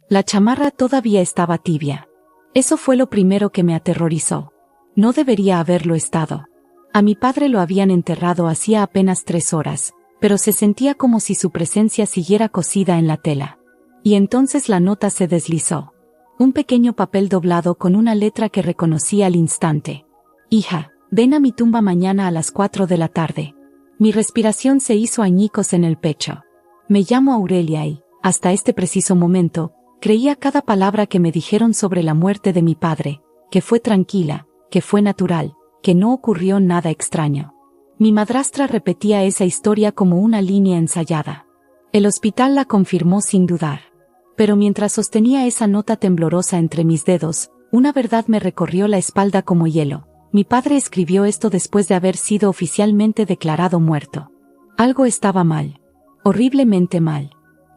La chamarra todavía estaba tibia. Eso fue lo primero que me aterrorizó. No debería haberlo estado. A mi padre lo habían enterrado hacía apenas 3 horas, pero se sentía como si su presencia siguiera cosida en la tela. Y entonces la nota se deslizó. Un pequeño papel doblado con una letra que reconocí al instante. Hija, ven a mi tumba mañana a las 4 de la tarde. Mi respiración se hizo añicos en el pecho. Me llamo Aurelia y, hasta este preciso momento, creía cada palabra que me dijeron sobre la muerte de mi padre, que fue tranquila, que fue natural, que no ocurrió nada extraño. Mi madrastra repetía esa historia como una línea ensayada. El hospital la confirmó sin dudar. Pero mientras sostenía esa nota temblorosa entre mis dedos, una verdad me recorrió la espalda como hielo. Mi padre escribió esto después de haber sido oficialmente declarado muerto. Algo estaba mal. Horriblemente mal.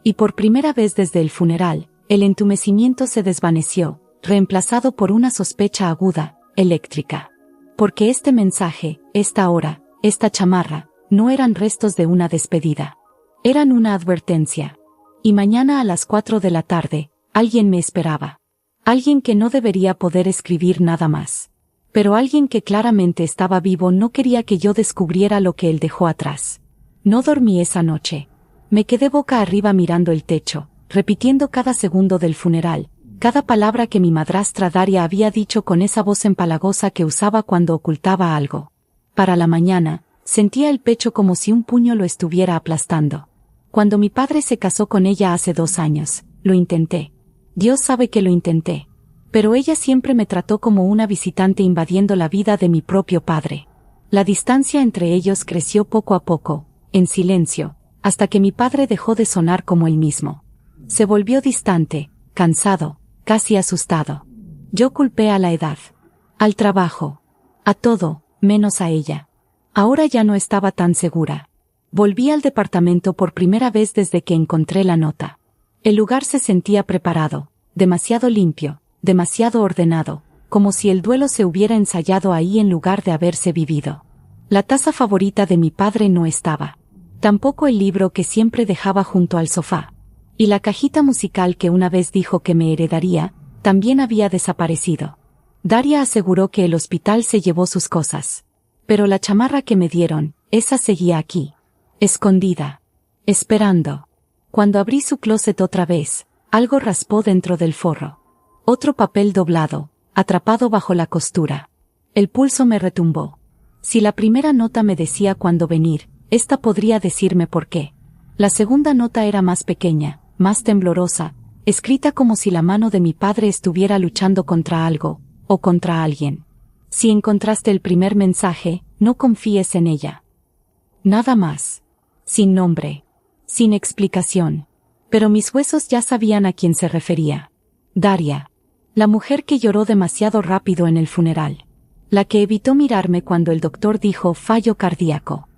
Y por primera vez desde el funeral, el entumecimiento se desvaneció, reemplazado por una sospecha aguda, eléctrica. Porque este mensaje, esta hora, esta chamarra, no eran restos de una despedida. Eran una advertencia. Y mañana a las 4 de la tarde, alguien me esperaba. Alguien que no debería poder escribir nada más. Pero alguien que claramente estaba vivo no quería que yo descubriera lo que él dejó atrás. No dormí esa noche. Me quedé boca arriba mirando el techo, repitiendo cada segundo del funeral, cada palabra que mi madrastra Daria había dicho con esa voz empalagosa que usaba cuando ocultaba algo. Para la mañana, sentía el pecho como si un puño lo estuviera aplastando. Cuando mi padre se casó con ella hace 2 años, lo intenté. Dios sabe que lo intenté. Pero ella siempre me trató como una visitante invadiendo la vida de mi propio padre. La distancia entre ellos creció poco a poco, en silencio, hasta que mi padre dejó de sonar como él mismo. Se volvió distante, cansado, casi asustado. Yo culpé a la edad, al trabajo, a todo, menos a ella. Ahora ya no estaba tan segura. Volví al departamento por primera vez desde que encontré la nota. El lugar se sentía preparado, demasiado limpio, demasiado ordenado, como si el duelo se hubiera ensayado ahí en lugar de haberse vivido. La taza favorita de mi padre no estaba. Tampoco el libro que siempre dejaba junto al sofá. Y la cajita musical que una vez dijo que me heredaría, también había desaparecido. Daria aseguró que el hospital se llevó sus cosas. Pero la chamarra que me dieron, esa seguía aquí. Escondida. Esperando. Cuando abrí su closet otra vez, algo raspó dentro del forro. Otro papel doblado, atrapado bajo la costura. El pulso me retumbó. Si la primera nota me decía cuándo venir, esta podría decirme por qué. La segunda nota era más pequeña, más temblorosa, escrita como si la mano de mi padre estuviera luchando contra algo, o contra alguien. Si encontraste el primer mensaje, no confíes en ella. Nada más. Sin nombre. Sin explicación. Pero mis huesos ya sabían a quién se refería. Daria. La mujer que lloró demasiado rápido en el funeral. La que evitó mirarme cuando el doctor dijo fallo cardíaco.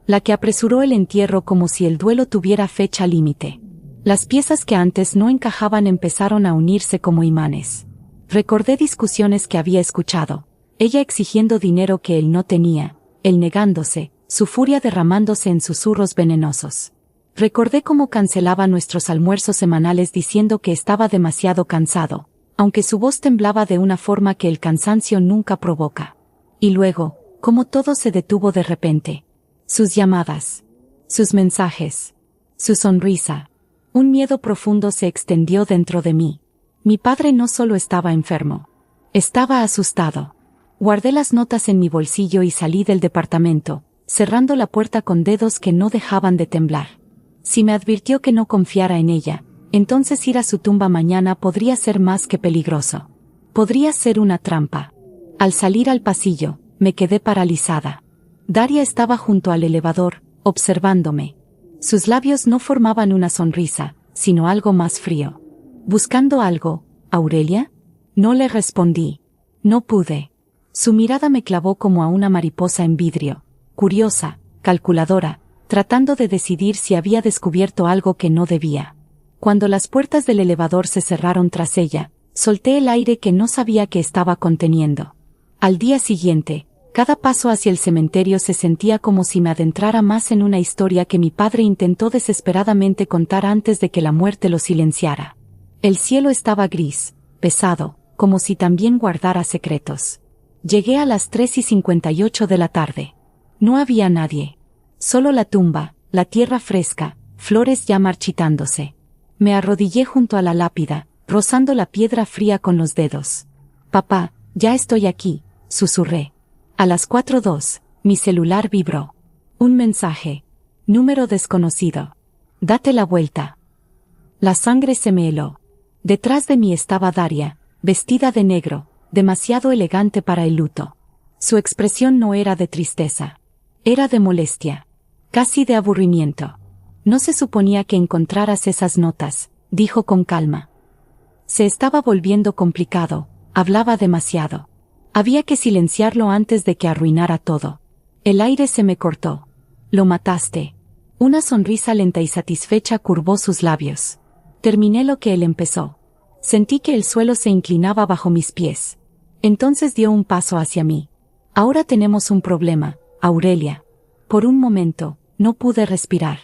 La que apresuró el entierro como si el duelo tuviera fecha límite. Las piezas que antes no encajaban empezaron a unirse como imanes. Recordé discusiones que había escuchado. Ella exigiendo dinero que él no tenía, él negándose, su furia derramándose en susurros venenosos. Recordé cómo cancelaba nuestros almuerzos semanales diciendo que estaba demasiado cansado, aunque su voz temblaba de una forma que el cansancio nunca provoca. Y luego, cómo todo se detuvo de repente. Sus llamadas. Sus mensajes. Su sonrisa. Un miedo profundo se extendió dentro de mí. Mi padre no solo estaba enfermo. Estaba asustado. Guardé las notas en mi bolsillo y salí del departamento, cerrando la puerta con dedos que no dejaban de temblar. Si me advirtió que no confiara en ella, entonces ir a su tumba mañana podría ser más que peligroso. Podría ser una trampa. Al salir al pasillo, me quedé paralizada. Daria estaba junto al elevador, observándome. Sus labios no formaban una sonrisa, sino algo más frío. ¿Buscando algo, Aurelia? No le respondí. No pude. Su mirada me clavó como a una mariposa en vidrio, curiosa, calculadora, tratando de decidir si había descubierto algo que no debía. Cuando las puertas del elevador se cerraron tras ella, solté el aire que no sabía que estaba conteniendo. Al día siguiente, cada paso hacia el cementerio se sentía como si me adentrara más en una historia que mi padre intentó desesperadamente contar antes de que la muerte lo silenciara. El cielo estaba gris, pesado, como si también guardara secretos. Llegué a las 3:58 de la tarde. No había nadie. Solo la tumba, la tierra fresca, flores ya marchitándose. Me arrodillé junto a la lápida, rozando la piedra fría con los dedos. Papá, ya estoy aquí, susurré. A las 4:02, mi celular vibró. Un mensaje. Número desconocido. Date la vuelta. La sangre se me heló. Detrás de mí estaba Daria, vestida de negro, demasiado elegante para el luto. Su expresión no era de tristeza. Era de molestia. Casi de aburrimiento. No se suponía que encontraras esas notas, dijo con calma. Se estaba volviendo complicado, hablaba demasiado. Había que silenciarlo antes de que arruinara todo. El aire se me cortó. Lo mataste. Una sonrisa lenta y satisfecha curvó sus labios. Terminé lo que él empezó. Sentí que el suelo se inclinaba bajo mis pies. Entonces dio un paso hacia mí. Ahora tenemos un problema, Aurelia. Por un momento, no pude respirar.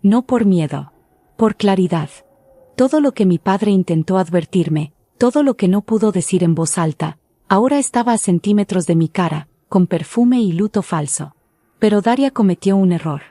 No por miedo. Por claridad. Todo lo que mi padre intentó advertirme, todo lo que no pudo decir en voz alta, ahora estaba a centímetros de mi cara, con perfume y luto falso. Pero Daria cometió un error.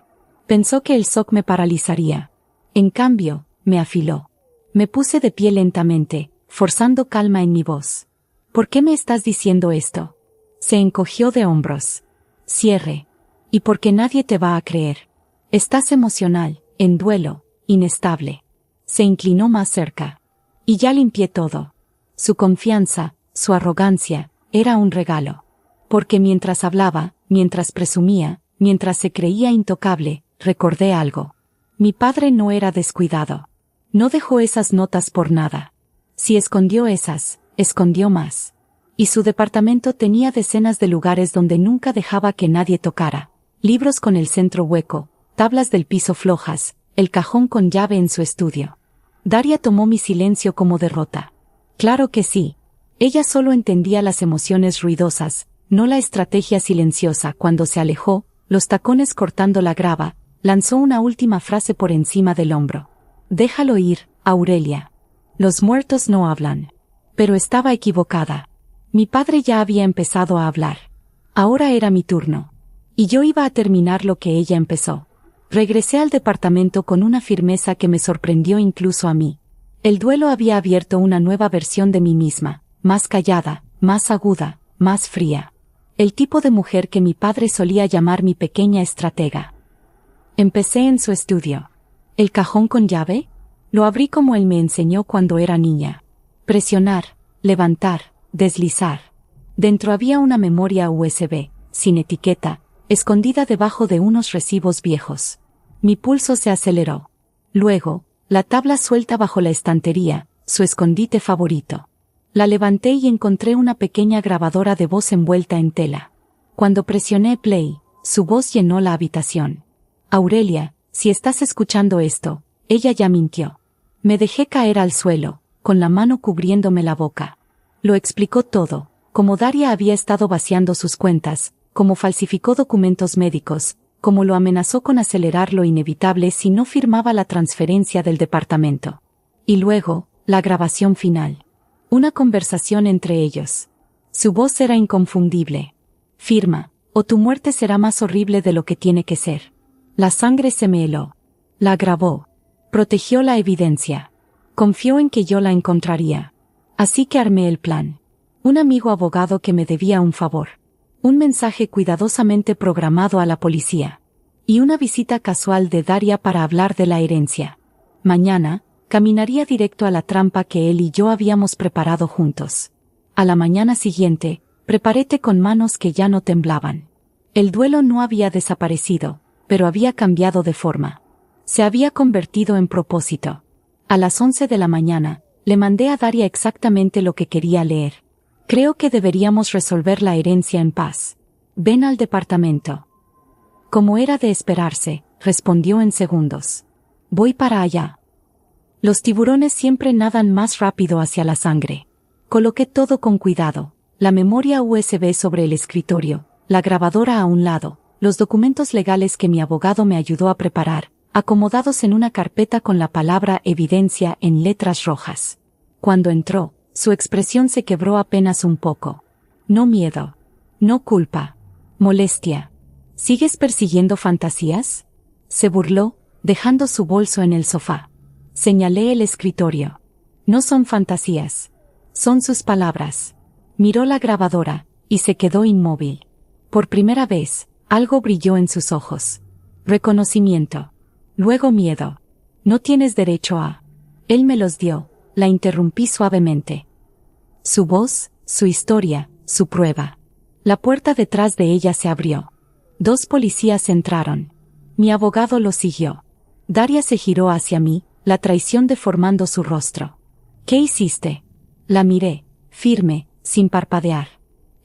Pensó que el shock me paralizaría. En cambio, me afiló. Me puse de pie lentamente, forzando calma en mi voz. ¿Por qué me estás diciendo esto? Se encogió de hombros. Cierre. Y porque nadie te va a creer. Estás emocional, en duelo, inestable. Se inclinó más cerca. Y ya limpié todo. Su confianza, su arrogancia, era un regalo. Porque mientras hablaba, mientras presumía, mientras se creía intocable, recordé algo. Mi padre no era descuidado. No dejó esas notas por nada. Si escondió esas, escondió más. Y su departamento tenía decenas de lugares donde nunca dejaba que nadie tocara. Libros con el centro hueco, tablas del piso flojas, el cajón con llave en su estudio. Daria tomó mi silencio como derrota. Claro que sí. Ella solo entendía las emociones ruidosas, no la estrategia silenciosa. Cuando se alejó, los tacones cortando la grava, lanzó una última frase por encima del hombro. Déjalo ir, Aurelia. Los muertos no hablan. Pero estaba equivocada. Mi padre ya había empezado a hablar. Ahora era mi turno. Y yo iba a terminar lo que ella empezó. Regresé al departamento con una firmeza que me sorprendió incluso a mí. El duelo había abierto una nueva versión de mí misma, más callada, más aguda, más fría. El tipo de mujer que mi padre solía llamar mi pequeña estratega. Empecé en su estudio. ¿El cajón con llave? Lo abrí como él me enseñó cuando era niña. Presionar, levantar, deslizar. Dentro había una memoria USB, sin etiqueta, escondida debajo de unos recibos viejos. Mi pulso se aceleró. Luego, la tabla suelta bajo la estantería, su escondite favorito. La levanté y encontré una pequeña grabadora de voz envuelta en tela. Cuando presioné play, su voz llenó la habitación. Aurelia, si estás escuchando esto, ella ya mintió. Me dejé caer al suelo, con la mano cubriéndome la boca. Lo explicó todo, cómo Daria había estado vaciando sus cuentas, cómo falsificó documentos médicos, cómo lo amenazó con acelerar lo inevitable si no firmaba la transferencia del departamento. Y luego, la grabación final. Una conversación entre ellos. Su voz era inconfundible. Firma, o tu muerte será más horrible de lo que tiene que ser. La sangre se me heló. La grabó. Protegió la evidencia. Confió en que yo la encontraría. Así que armé el plan. Un amigo abogado que me debía un favor. Un mensaje cuidadosamente programado a la policía. Y una visita casual de Daria para hablar de la herencia. Mañana, caminaría directo a la trampa que él y yo habíamos preparado juntos. A la mañana siguiente, preparé té con manos que ya no temblaban. El duelo no había desaparecido, pero había cambiado de forma. Se había convertido en propósito. A las 11 de la mañana, le mandé a Daria exactamente lo que quería leer. Creo que deberíamos resolver la herencia en paz. Ven al departamento. Como era de esperarse, respondió en segundos. Voy para allá. Los tiburones siempre nadan más rápido hacia la sangre. Coloqué todo con cuidado. La memoria USB sobre el escritorio, la grabadora a un lado, los documentos legales que mi abogado me ayudó a preparar, acomodados en una carpeta con la palabra evidencia en letras rojas. Cuando entró, su expresión se quebró apenas un poco. No miedo. No culpa. Molestia. ¿Sigues persiguiendo fantasías? Se burló, dejando su bolso en el sofá. Señalé el escritorio. No son fantasías. Son sus palabras. Miró la grabadora, y se quedó inmóvil. Por primera vez, algo brilló en sus ojos. Reconocimiento. Luego miedo. No tienes derecho a... Él me los dio, la interrumpí suavemente. Su voz, su historia, su prueba. La puerta detrás de ella se abrió. 2 policías entraron. Mi abogado lo siguió. Daria se giró hacia mí, la traición deformando su rostro. ¿Qué hiciste? La miré, firme, sin parpadear.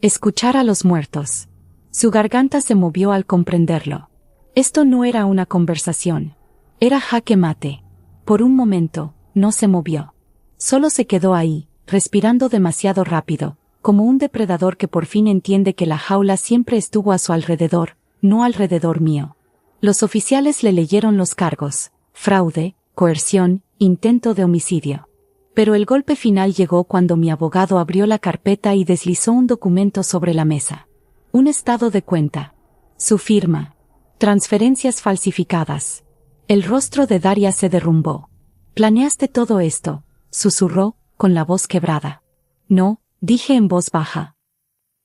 Escuchar a los muertos. Su garganta se movió al comprenderlo. Esto no era una conversación. Era jaque mate. Por un momento, no se movió. Solo se quedó ahí, respirando demasiado rápido, como un depredador que por fin entiende que la jaula siempre estuvo a su alrededor, no alrededor mío. Los oficiales le leyeron los cargos: fraude, coerción, intento de homicidio. Pero el golpe final llegó cuando mi abogado abrió la carpeta y deslizó un documento sobre la mesa. Un estado de cuenta. Su firma. Transferencias falsificadas. El rostro de Daria se derrumbó. «¿Planeaste todo esto?», susurró, con la voz quebrada. «No», dije en voz baja.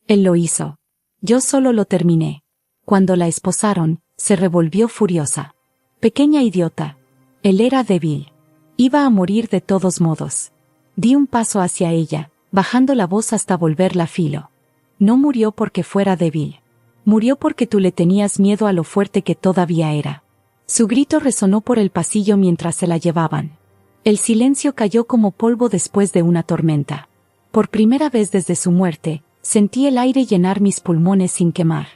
«Él lo hizo. Yo solo lo terminé». Cuando la esposaron, se revolvió furiosa. «Pequeña idiota». Él era débil. Iba a morir de todos modos. Di un paso hacia ella, bajando la voz hasta volverla filo. No murió porque fuera débil. Murió porque tú le tenías miedo a lo fuerte que todavía era. Su grito resonó por el pasillo mientras se la llevaban. El silencio cayó como polvo después de una tormenta. Por primera vez desde su muerte, sentí el aire llenar mis pulmones sin quemar.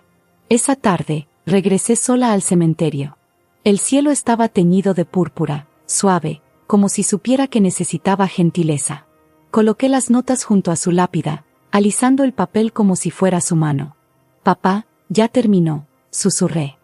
Esa tarde, regresé sola al cementerio. El cielo estaba teñido de púrpura, suave, como si supiera que necesitaba gentileza. Coloqué las notas junto a su lápida, alisando el papel como si fuera su mano. «Papá, ya terminó», susurré.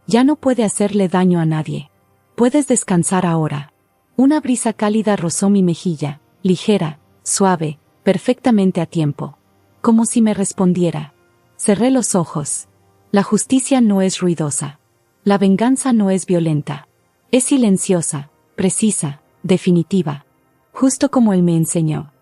«Ya no puede hacerle daño a nadie. Puedes descansar ahora». Una brisa cálida rozó mi mejilla, ligera, suave, perfectamente a tiempo. Como si me respondiera. Cerré los ojos. La justicia no es ruidosa. La venganza no es violenta. Es silenciosa, precisa, definitiva. Justo como él me enseñó.